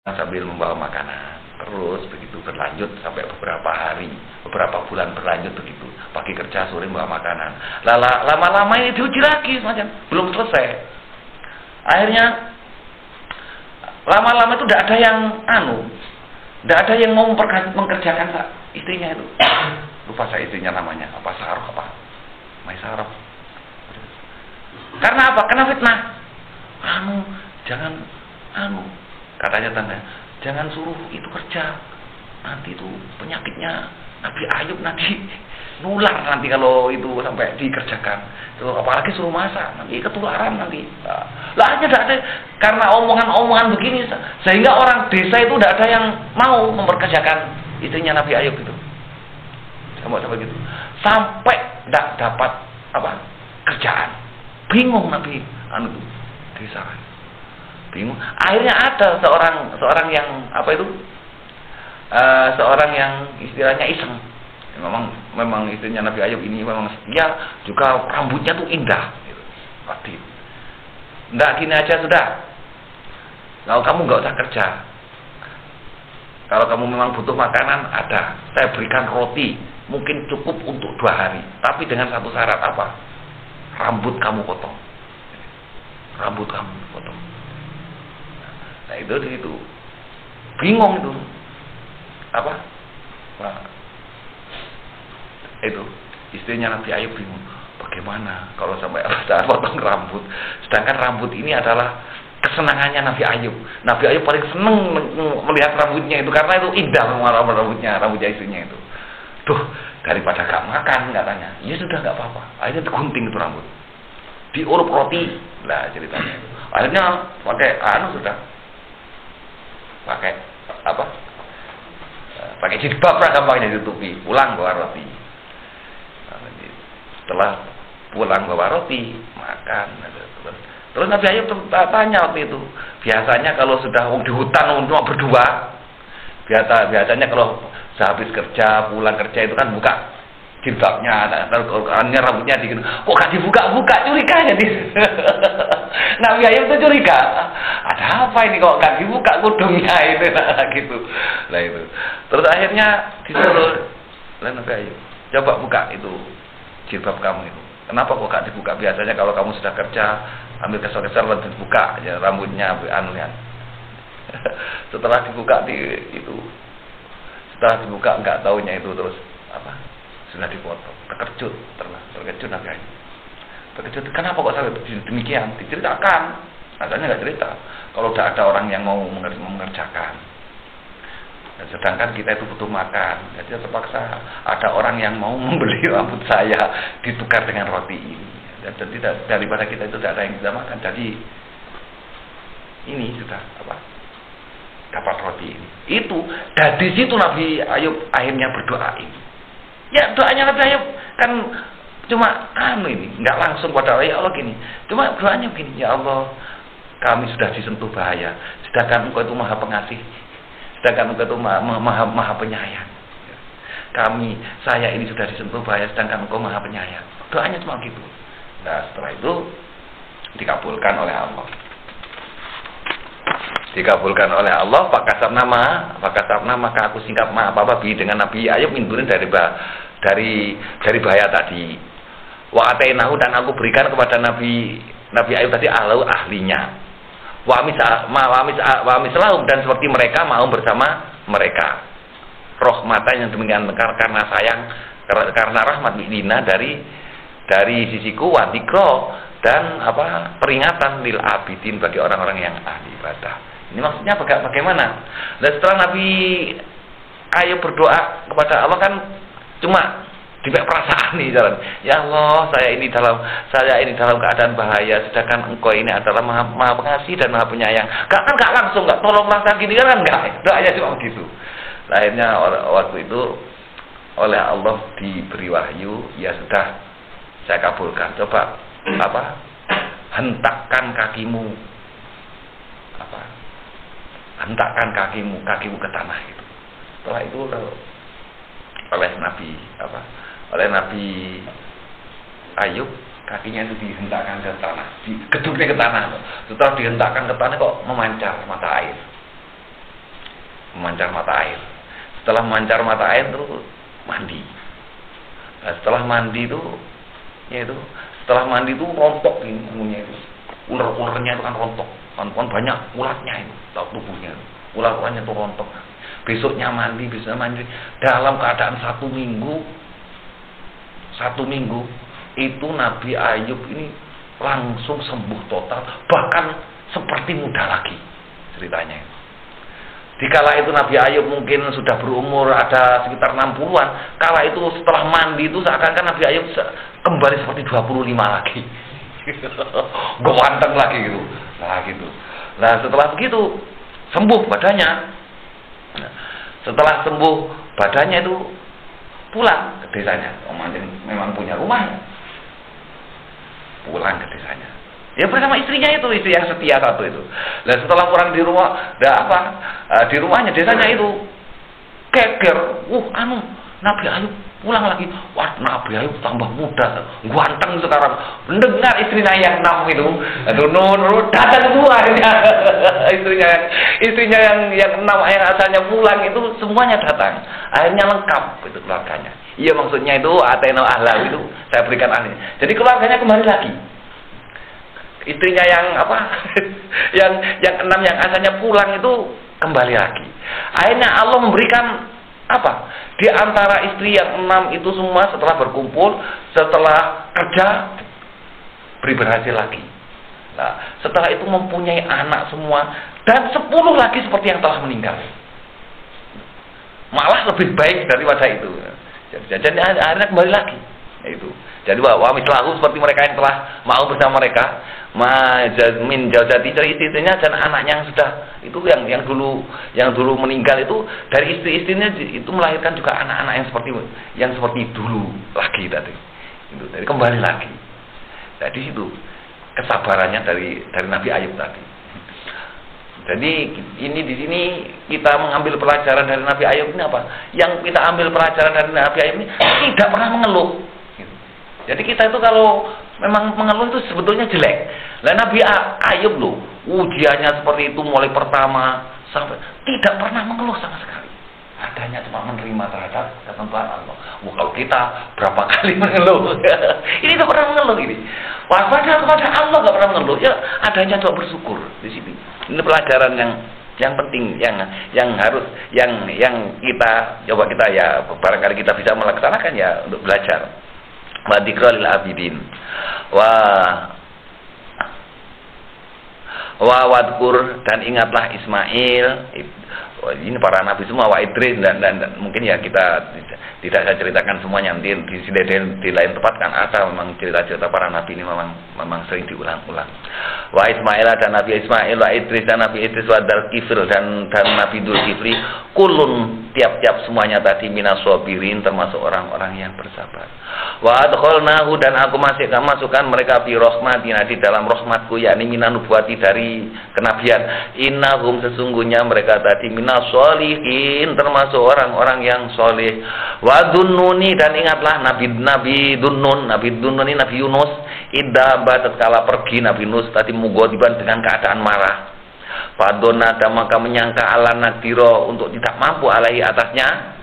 sambil membawa makanan. Terus begitu berlanjut sampai beberapa hari, beberapa bulan berlanjut begitu. Pagi kerja, sore bawa makanan. Lama-lama ini diuji lagi semacam belum selesai. Akhirnya lama-lama itu tidak ada yang tidak ada yang mau mengerjakan istrinya itu. Lupa saya istrinya namanya, apa Saroh apa? Maisaroh. Karena apa? Karena fitnah. Jangan katanya tanda, jangan suruh itu kerja. Nanti itu penyakitnya Nabi Ayub nanti nular nanti kalau itu sampai dikerjakan. Itu apalagi suruh masak, nanti ketularan nanti. Lah hanya tidak ada karena omongan-omongan begini sehingga orang desa itu tidak ada yang mau memperkerjakan istrinya Nabi Ayub itu. Sampai gitu. Sampai tidak dapat kerjaan. Bingung Nabi desa. Bingung. Akhirnya ada seorang yang seorang yang istilahnya iseng. Memang istrinya Nabi Ayub ini memang dia juga rambutnya tuh indah. Pasti. Nggak gini aja sudah. Kalau kamu nggak usah kerja. Kalau kamu memang butuh makanan ada. Saya berikan roti. Mungkin cukup untuk 2 hari. Tapi dengan satu syarat apa? Rambut kamu potong. Rambut kamu potong. Nah itu bingung itu itu istrinya Nabi Ayub bingung bagaimana kalau sampai saya potong rambut, sedangkan rambut ini adalah kesenangannya Nabi Ayub. Nabi Ayub paling seneng melihat rambutnya itu karena itu indah rambutnya istrinya itu. Daripada gak makan katanya, ya sudah gak apa-apa. Akhirnya digunting itu rambut, diurup roti lah ceritanya. Akhirnya pakai pakai jilbab lah gampangnya ditutupi, pulang bawa roti. Setelah pulang bawa roti, makan. Terus Nabi Ayub tanya waktu itu, biasanya kalau sudah di hutan cuma berdua, biasanya kalau sehabis kerja, pulang kerja itu kan buka jilbabnya, rambutnya dikit. Kok gak dibuka-buka, curiganya di. Nabi Ayub itu curiga. Ada apa ini kok gak dibuka kudungnya itu gitu. Lah itu. Terus akhirnya disuruh Nabi Ayub, coba buka itu jilbab kamu itu. Kenapa kok gak dibuka? Biasanya kalau kamu sudah kerja, ambil kesel-kesel lalu dibuka aja rambutnya Setelah dibuka setelah dibuka enggak taunya itu terus sudah dipotong. Terkejut Nabi Ayub. Terkejut, kenapa kok sampai demikian? Diceritakan. Asalnya enggak cerita. Kalau udah ada orang yang mau mengerjakan. Dan sedangkan kita itu butuh makan. Jadi terpaksa ada orang yang mau membeli rambut saya ditukar dengan roti ini. Dan daripada kita itu tidak ada yang bisa makan. Jadi ini sudah dapat roti ini. Itu dari situ Nabi Ayub akhirnya berdoa ini. Ya doanya Nabi Ayub kan cuma ini nggak langsung pada ya Allah gini. Cuma doanya begini, ya Allah kami sudah disentuh bahaya. Sedangkan Engkau itu Maha Pengasih. Sedangkan Engkau itu maha penyayang. Saya ini sudah disentuh bahaya. Sedangkan Engkau Maha Penyayang. Doanya cuma gitu. Nah setelah itu dikabulkan oleh Allah. Dikabulkan oleh Allah, pakasabna maka aku singkap bi dengan Nabi Ayub mindurin dari bahaya tadi. Wa atainahu dan aku berikan kepada Nabi Ayub tadi ahlinya. Wa mislahum dan seperti mereka mau bersama mereka. Rahmatan yang demikian karena sayang, karena rahmat bidina dari sisiku wa dzikra dan peringatan lil abidin bagi orang-orang yang ahli ibadah. Ini maksudnya bagaimana? Dan setelah Nabi Ayub berdoa kepada Allah kan cuma dibek perasaan nih jalan. Ya Allah, saya ini dalam keadaan bahaya, sedangkan Engkau ini adalah maha pengasih dan maha penyayang. Gak langsung, gak tolong langsung gini kan enggak. Doanya cuma begitu. Akhirnya waktu itu oleh Allah diberi wahyu, ya sudah saya kabulkan. Coba hentakkan kakimu hentakkan kakimu ke tanah itu. Setelah itu oleh Nabi Ayub kakinya itu dihentakkan ke tanah, digeduknya ke tanah. Setelah dihentakkan ke tanah kok memancar mata air. memancar mata air. Setelah memancar mata air terus mandi. Nah, setelah mandi itu, setelah mandi itu rontok ilmunya itu. Ular-ularnya itu kan rontok, kan banyak ulatnya itu, tubuhnya. Ular-ularnya itu rontok. Besoknya mandi dalam keadaan 1 minggu itu Nabi Ayub ini langsung sembuh total, bahkan seperti muda lagi ceritanya. Dikala itu Nabi Ayub mungkin sudah berumur ada sekitar 60-an, kala itu setelah mandi itu seakan-akan Nabi Ayub kembali seperti 25 lagi. Ganteng lagi gitu. Nah, setelah begitu sembuh badannya. Nah, setelah sembuh badannya itu pulang ke desanya. Memang punya rumah. Pulang ke desanya. Ya bersama istrinya itu, istri yang setia satu itu. Nah, setelah pulang di rumah, di rumahnya desanya itu geger. Nabi Ayub pulang lagi. Wah, Nabi Ayub tambah muda, ganteng sekarang. Mendengar istrinya yang 6 itu, datang semua akhirnya. istrinya yang 6 yang asalnya pulang itu semuanya datang. Akhirnya lengkap itu keluarganya. Iya, maksudnya itu atena ahla itu saya berikan ahli. Jadi keluarganya kembali lagi. Istrinya yang yang 6 yang asalnya pulang itu kembali lagi. Akhirnya Allah memberikan di antara istri yang 6 itu semua setelah berkumpul, setelah kerja berhasil lagi. Nah, setelah itu mempunyai anak semua dan 10 lagi seperti yang telah meninggal. Malah lebih baik daripada itu. Jadi akhirnya kembali lagi. Itu. Jadi bahwa mislahu seperti mereka yang telah mau bersama mereka, min jauzati dari istrinya dan anaknya yang sudah itu yang dulu meninggal itu dari istri-istrinya itu melahirkan juga anak-anak yang seperti dulu lagi tadi. Itu dari kembali lagi. Jadi itu kesabarannya dari Nabi Ayub tadi. Jadi di sini kita mengambil pelajaran dari Nabi Ayub ini apa? Yang kita ambil pelajaran dari Nabi Ayub ini tidak pernah mengeluh. Jadi kita itu kalau memang mengeluh itu sebetulnya jelek. Lah Nabi Ayub loh, ujiannya seperti itu mulai pertama sampai tidak pernah mengeluh sama sekali. Adanya cuma menerima terhadap ketentuan Allah. Kalau kita berapa kali mengeluh, ini tidak pernah mengeluh ini. Padahal kepada Allah nggak pernah mengeluh. Ya adanya cuma bersyukur di sini. Ini pelajaran yang penting, yang harus yang kita coba kita ya barangkali kita bisa melaksanakan ya untuk belajar. Wa dzikra lil abidin wa wadkur dan ingatlah Ismail. Ini para nabi semua, wa Idris dan mungkin ya kita tidak saya ceritakan semuanya, nanti di lain tempat kan ada memang cerita-cerita para nabi ini memang sering diulang-ulang. Wa Ismail dan Nabi Ismail, wa Idris dan Nabi Idris, wa Dzulkifl dan Nabi Dzulkifli, kulun tiap-tiap semuanya tadi minas sabirin termasuk orang-orang yang bersabar. Wa adkhalnahu dan aku masukkan mereka fi rahmatina di dalam rahmatku, yakni minan nubuwati dari kenabian. Innahum sesungguhnya mereka tadi minas sholihin termasuk orang-orang yang soleh. Wa dunnuni dan ingatlah Nabi Dunnun ini Nabi Yunus idza tatkala pergi Nabi Yunus tadi mugodiban dengan keadaan marah. Fadona dan maka menyangka ala nadiro untuk tidak mampu alaihi atasnya.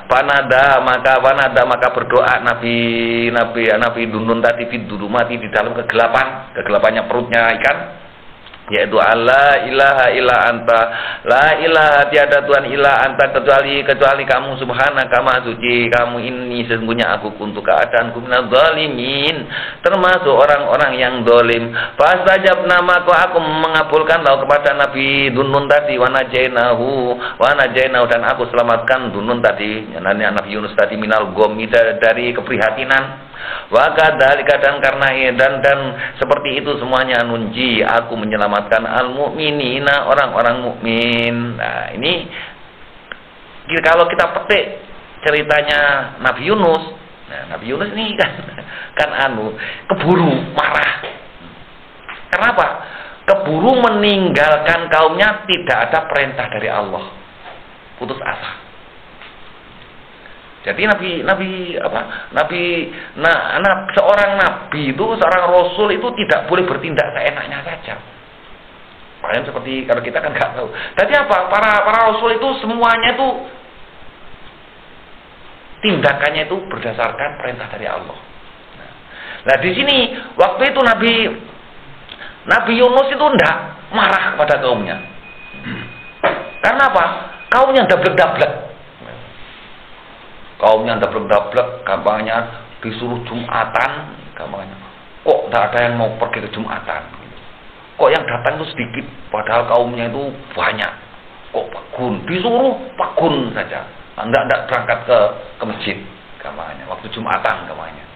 Panada maka berdoa Nabi Dunnun tadi fidurumati di dalam kegelapannya perutnya ikan, yaitu Allah ilaha illa anta, la ilaha tiada Tuhan illa anta kecuali kamu, subhanaka maha suci kamu, ini sesungguhnya aku untuk keadaanku minadz zalimin termasuk orang-orang yang dolim. Fastajabna maka aku mengabulkan lalu kepada Nabi Dunnun tadi, wa najainahu dan aku selamatkan Dunnun tadi, Nabi Yunus tadi minal ghammi dari keprihatinan. Wa kadzalika dan karena dan seperti itu semuanya nunji aku menyelamatkan al-mu'minina orang-orang mukmin. Nah, ini kalau kita petik ceritanya Nabi Yunus. Nah, Nabi Yunus ini kan keburu marah. Kenapa? Keburu meninggalkan kaumnya, tidak ada perintah dari Allah. Putus asa. Jadi seorang nabi itu, seorang rasul itu tidak boleh bertindak seenaknya saja. Kalian seperti kalau kita kan nggak tahu. Tadi apa? Para rasul itu semuanya itu tindakannya itu berdasarkan perintah dari Allah. Nah di sini waktu itu Nabi Yunus itu ndak marah kepada kaumnya. Karena apa? Kaumnya dablek-dablek. Kaumnya dablek-dablek, gampangnya disuruh Jumatan, gampangnya. Kok tidak ada yang mau pergi ke Jumatan? Kok yang datang itu sedikit, padahal kaumnya itu banyak. Kok Pagun? Disuruh Pagun saja. Tidak berangkat ke masjid, gampangnya. Waktu Jumatan, gampangnya.